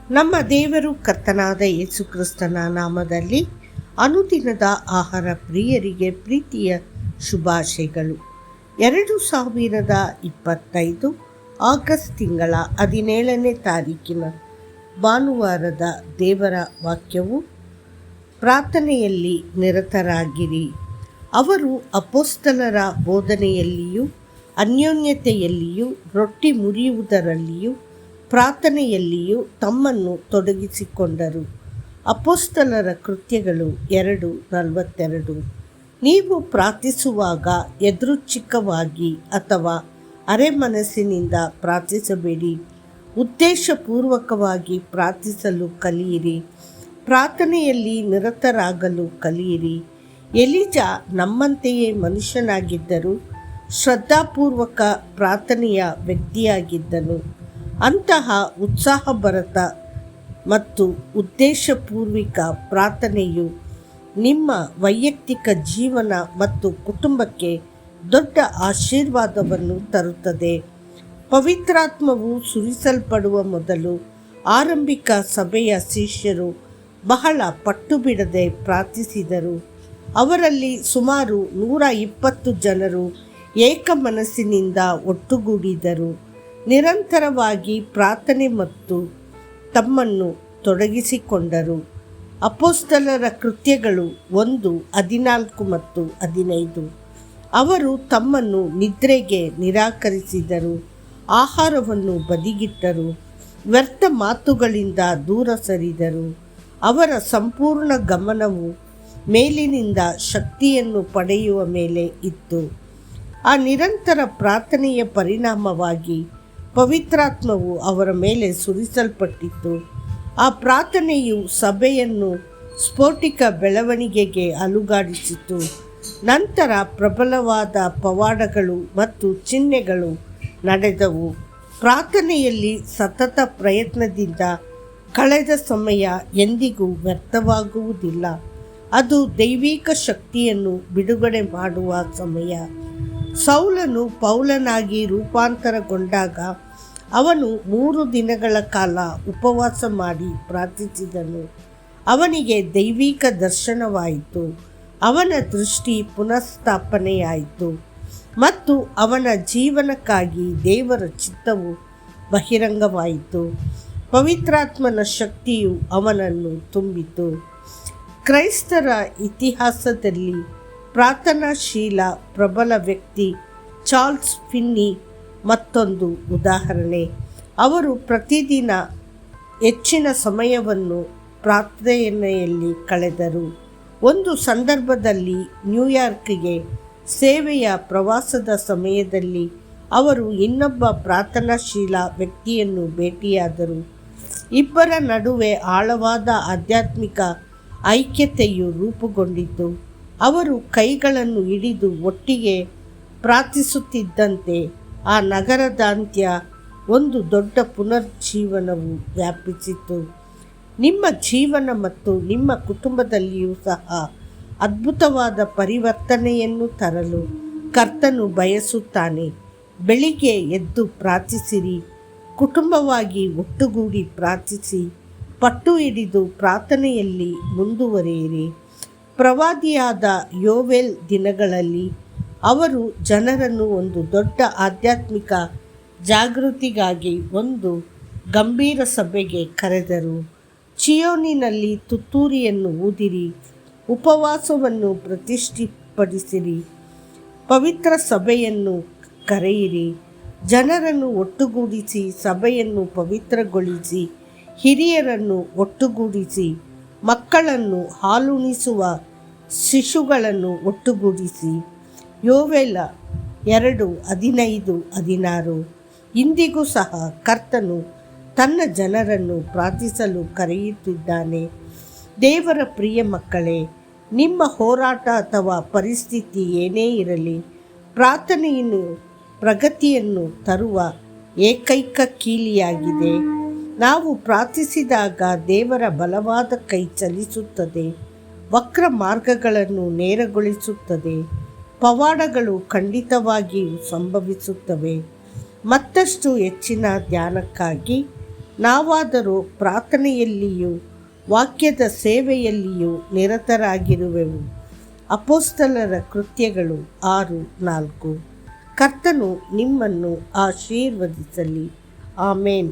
ನಮ್ಮ ದೇವರು ಕರ್ತನಾದ ಯೇಸು ಕ್ರಿಸ್ತನ ನಾಮದಲ್ಲಿ ಅನುದಿನದ ಆಹಾರ ಪ್ರಿಯರಿಗೆ ಪ್ರೀತಿಯ ಶುಭಾಶಯಗಳು. 2025 ಆಗಸ್ಟ್ ತಿಂಗಳ 17ನೇ ತಾರೀಕಿನ ಭಾನುವಾರದ ದೇವರ ವಾಕ್ಯವು, ಪ್ರಾರ್ಥನೆಯಲ್ಲಿ ನಿರತರಾಗಿರಿ. ಅವರು ಅಪೊಸ್ತಲರ ಬೋಧನೆಯಲ್ಲಿಯೂ ಅನ್ಯೋನ್ಯತೆಯಲ್ಲಿಯೂ ರೊಟ್ಟಿ ಮುರಿಯುವುದರಲ್ಲಿಯೂ ಪ್ರಾರ್ಥನೆಯಲ್ಲಿಯೂ ತಮ್ಮನ್ನು ತೊಡಗಿಸಿಕೊಂಡರು. ಅಪೊಸ್ತಲರ ಕೃತ್ಯಗಳು 2:42. ನೀವು ಪ್ರಾರ್ಥಿಸುವಾಗ ಯಾದೃಚ್ಛಿಕವಾಗಿ ಅಥವಾ ಅರೆಮನಸ್ಸಿನಿಂದ ಪ್ರಾರ್ಥಿಸಬೇಡಿ, ಉದ್ದೇಶಪೂರ್ವಕವಾಗಿ ಪ್ರಾರ್ಥಿಸಲು ಕಲಿಯಿರಿ. ಪ್ರಾರ್ಥನೆಯಲ್ಲಿ ನಿರತರಾಗಲು ಕಲಿಯಿರಿ. ಎಲಿಜಾ ನಮ್ಮಂತೆಯೇ ಮನುಷ್ಯನಾಗಿದ್ದರೂ ಶ್ರದ್ಧಾಪೂರ್ವಕ ಪ್ರಾರ್ಥನೆಯ ವ್ಯಕ್ತಿಯಾಗಿದ್ದನು. ಅಂತಹ ಉತ್ಸಾಹಭರಿತ ಮತ್ತು ಉದ್ದೇಶಪೂರ್ವಕ ಪ್ರಾರ್ಥನೆಯು ನಿಮ್ಮ ವೈಯಕ್ತಿಕ ಜೀವನ ಮತ್ತು ಕುಟುಂಬಕ್ಕೆ ದೊಡ್ಡ ಆಶೀರ್ವಾದವನ್ನು ತರುತ್ತದೆ. ಪವಿತ್ರಾತ್ಮವು ಸುರಿಸಲ್ಪಡುವ ಮೊದಲು ಆರಂಭಿಕ ಸಭೆಯ ಶಿಷ್ಯರು ಬಹಳ ಪಟ್ಟುಬಿಡದೆ ಪ್ರಾರ್ಥಿಸಿದರು. ಅವರಲ್ಲಿ ಸುಮಾರು 120 ಜನರು ಏಕ ಮನಸ್ಸಿನಿಂದ ಒಟ್ಟುಗೂಡಿದರು, ನಿರಂತರವಾಗಿ ಪ್ರಾರ್ಥನೆ ಮತ್ತು ತಮ್ಮನ್ನು ತೊಡಗಿಸಿಕೊಂಡರು. ಅಪೊಸ್ತಲರ ಕೃತ್ಯಗಳು 1:14 ಮತ್ತು 15. ಅವರು ತಮ್ಮನ್ನು ನಿದ್ರೆಗೆ ನಿರಾಕರಿಸಿದರು, ಆಹಾರವನ್ನು ಬದಿಗಿಟ್ಟರು, ವ್ಯರ್ಥ ಮಾತುಗಳಿಂದ ದೂರ ಸರಿದರು. ಅವರ ಸಂಪೂರ್ಣ ಗಮನವು ಮೇಲಿನಿಂದ ಶಕ್ತಿಯನ್ನು ಪಡೆಯುವ ಮೇಲೆ ಇತ್ತು. ಆ ನಿರಂತರ ಪ್ರಾರ್ಥನೆಯ ಪರಿಣಾಮವಾಗಿ ಪವಿತ್ರಾತ್ಮವು ಅವರ ಮೇಲೆ ಸುರಿಸಲ್ಪಟ್ಟಿತು. ಆ ಪ್ರಾರ್ಥನೆಯು ಸಭೆಯನ್ನು ಸ್ಫೋಟಿಕ ಬೆಳವಣಿಗೆಗೆ ಅಲುಗಾಡಿಸಿತು. ನಂತರ ಪ್ರಬಲವಾದ ಪವಾಡಗಳು ಮತ್ತು ಚಿಹ್ನೆಗಳು ನಡೆದವು. ಪ್ರಾರ್ಥನೆಯಲ್ಲಿ ಸತತ ಪ್ರಯತ್ನದಿಂದ ಕಳೆದ ಸಮಯ ಎಂದಿಗೂ ವ್ಯರ್ಥವಾಗುವುದಿಲ್ಲ. ಅದು ದೈವಿಕ ಶಕ್ತಿಯನ್ನು ಬಿಡುಗಡೆ ಮಾಡುವ ಸಮಯ. ಸೌಲನು ಪೌಲನಾಗಿ ರೂಪಾಂತರಗೊಂಡಾಗ ಅವನು 3 ದಿನಗಳ ಕಾಲ ಉಪವಾಸ ಮಾಡಿ ಪ್ರಾರ್ಥಿಸಿದನು. ಅವನಿಗೆ ದೈವಿಕ ದರ್ಶನವಾಯಿತು, ಅವನ ದೃಷ್ಟಿ ಪುನಃಸ್ಥಾಪನೆಯಾಯಿತು ಮತ್ತು ಅವನ ಜೀವನಕ್ಕಾಗಿ ದೇವರ ಚಿತ್ತವು ಬಹಿರಂಗವಾಯಿತು. ಪವಿತ್ರಾತ್ಮನ ಶಕ್ತಿಯು ಅವನನ್ನು ತುಂಬಿತು. ಕ್ರೈಸ್ತರ ಇತಿಹಾಸದಲ್ಲಿ ಪ್ರಾರ್ಥನಾಶೀಲ ಪ್ರಬಲ ವ್ಯಕ್ತಿ ಚಾರ್ಲ್ಸ್ ಫಿನ್ನಿ ಮತ್ತೊಂದು ಉದಾಹರಣೆ. ಅವರು ಪ್ರತಿದಿನ ಹೆಚ್ಚಿನ ಸಮಯವನ್ನು ಪ್ರಾರ್ಥನೆಯಲ್ಲಿ ಕಳೆದರು. ಒಂದು ಸಂದರ್ಭದಲ್ಲಿ ನ್ಯೂಯಾರ್ಕ್ಗೆ ಸೇವೆಯ ಪ್ರವಾಸದ ಸಮಯದಲ್ಲಿ ಅವರು ಇನ್ನೊಬ್ಬ ಪ್ರಾರ್ಥನಾಶೀಲ ವ್ಯಕ್ತಿಯನ್ನು ಭೇಟಿಯಾದರು. ಇಬ್ಬರ ನಡುವೆ ಆಳವಾದ ಆಧ್ಯಾತ್ಮಿಕ ಐಕ್ಯತೆಯು ರೂಪುಗೊಂಡಿತು. ಅವರು ಕೈಗಳನ್ನು ಹಿಡಿದು ಒಟ್ಟಿಗೆ ಪ್ರಾರ್ಥಿಸುತ್ತಿದ್ದಂತೆ ಆ ನಗರದಾದ್ಯಂತ ಒಂದು ದೊಡ್ಡ ಪುನರ್ಜೀವನವು ವ್ಯಾಪಿಸಿತು. ನಿಮ್ಮ ಜೀವನ ಮತ್ತು ನಿಮ್ಮ ಕುಟುಂಬದಲ್ಲಿಯೂ ಸಹ ಅದ್ಭುತವಾದ ಪರಿವರ್ತನೆಯನ್ನು ತರಲು ಕರ್ತನು ಬಯಸುತ್ತಾನೆ. ಬೆಳಿಗ್ಗೆ ಎದ್ದು ಪ್ರಾರ್ಥಿಸಿರಿ, ಕುಟುಂಬವಾಗಿ ಒಟ್ಟುಗೂಡಿ ಪ್ರಾರ್ಥಿಸಿ, ಪಟ್ಟು ಹಿಡಿದು ಪ್ರಾರ್ಥನೆಯಲ್ಲಿ ಮುಂದುವರಿಯಿರಿ. ಪ್ರವಾದಿಯಾದ ಯೋವೇಲ್ ದಿನಗಳಲ್ಲಿ ಅವರು ಜನರನ್ನು ಒಂದು ದೊಡ್ಡ ಆಧ್ಯಾತ್ಮಿಕ ಜಾಗೃತಿಗಾಗಿ ಒಂದು ಗಂಭೀರ ಸಭೆಗೆ ಕರೆದರು. ಚಿಯೋನಿನಲ್ಲಿ ತುತ್ತೂರಿಯನ್ನು ಊದಿರಿ, ಉಪವಾಸವನ್ನು ಪ್ರತಿಷ್ಠಿತಪಡಿಸಿರಿ, ಪವಿತ್ರ ಸಭೆಯನ್ನು ಕರೆಯಿರಿ, ಜನರನ್ನು ಒಟ್ಟುಗೂಡಿಸಿ ಸಭೆಯನ್ನು ಪವಿತ್ರಗೊಳಿಸಿ, ಹಿರಿಯರನ್ನು ಒಟ್ಟುಗೂಡಿಸಿ, ಮಕ್ಕಳನ್ನು ಹಾಲುಣಿಸುವ ಶಿಶುಗಳನ್ನು ಒಟ್ಟುಗೂಡಿಸಿ. ಯೋವೇಲ 2:15-16. ಇಂದಿಗೂ ಸಹ ಕರ್ತನು ತನ್ನ ಜನರನ್ನು ಪ್ರಾರ್ಥಿಸಲು ಕರೆಯುತ್ತಿದ್ದಾನೆ. ದೇವರ ಪ್ರಿಯ ಮಕ್ಕಳೇ, ನಿಮ್ಮ ಹೋರಾಟ ಅಥವಾ ಪರಿಸ್ಥಿತಿ ಏನೇ ಇರಲಿ, ಪ್ರಾರ್ಥನೆಯನ್ನು ಪ್ರಗತಿಯನ್ನು ತರುವ ಏಕೈಕ ಕೀಲಿಯಾಗಿದೆ. ನಾವು ಪ್ರಾರ್ಥಿಸಿದಾಗ ದೇವರ ಬಲವಾದ ಕೈ ಚಲಿಸುತ್ತದೆ, ವಕ್ರ ಮಾರ್ಗಗಳನ್ನು ನೇರಗೊಳಿಸುತ್ತದೆ. ಪವಾಡಗಳು ಖಂಡಿತವಾಗಿಯೂ ಸಂಭವಿಸುತ್ತವೆ. ಮತ್ತಷ್ಟು ಹೆಚ್ಚಿನ ಧ್ಯಾನಕ್ಕಾಗಿ ನಾವಾದರೂ ಪ್ರಾರ್ಥನೆಯಲ್ಲಿಯೂ ವಾಕ್ಯದ ಸೇವೆಯಲ್ಲಿಯೂ ನಿರತರಾಗಿರುವೆವು. ಅಪೊಸ್ತಲರ ಕೃತ್ಯಗಳು 6:4. ಕರ್ತನು ನಿಮ್ಮನ್ನು ಆಶೀರ್ವದಿಸಲಿ. ಆಮೇನ್.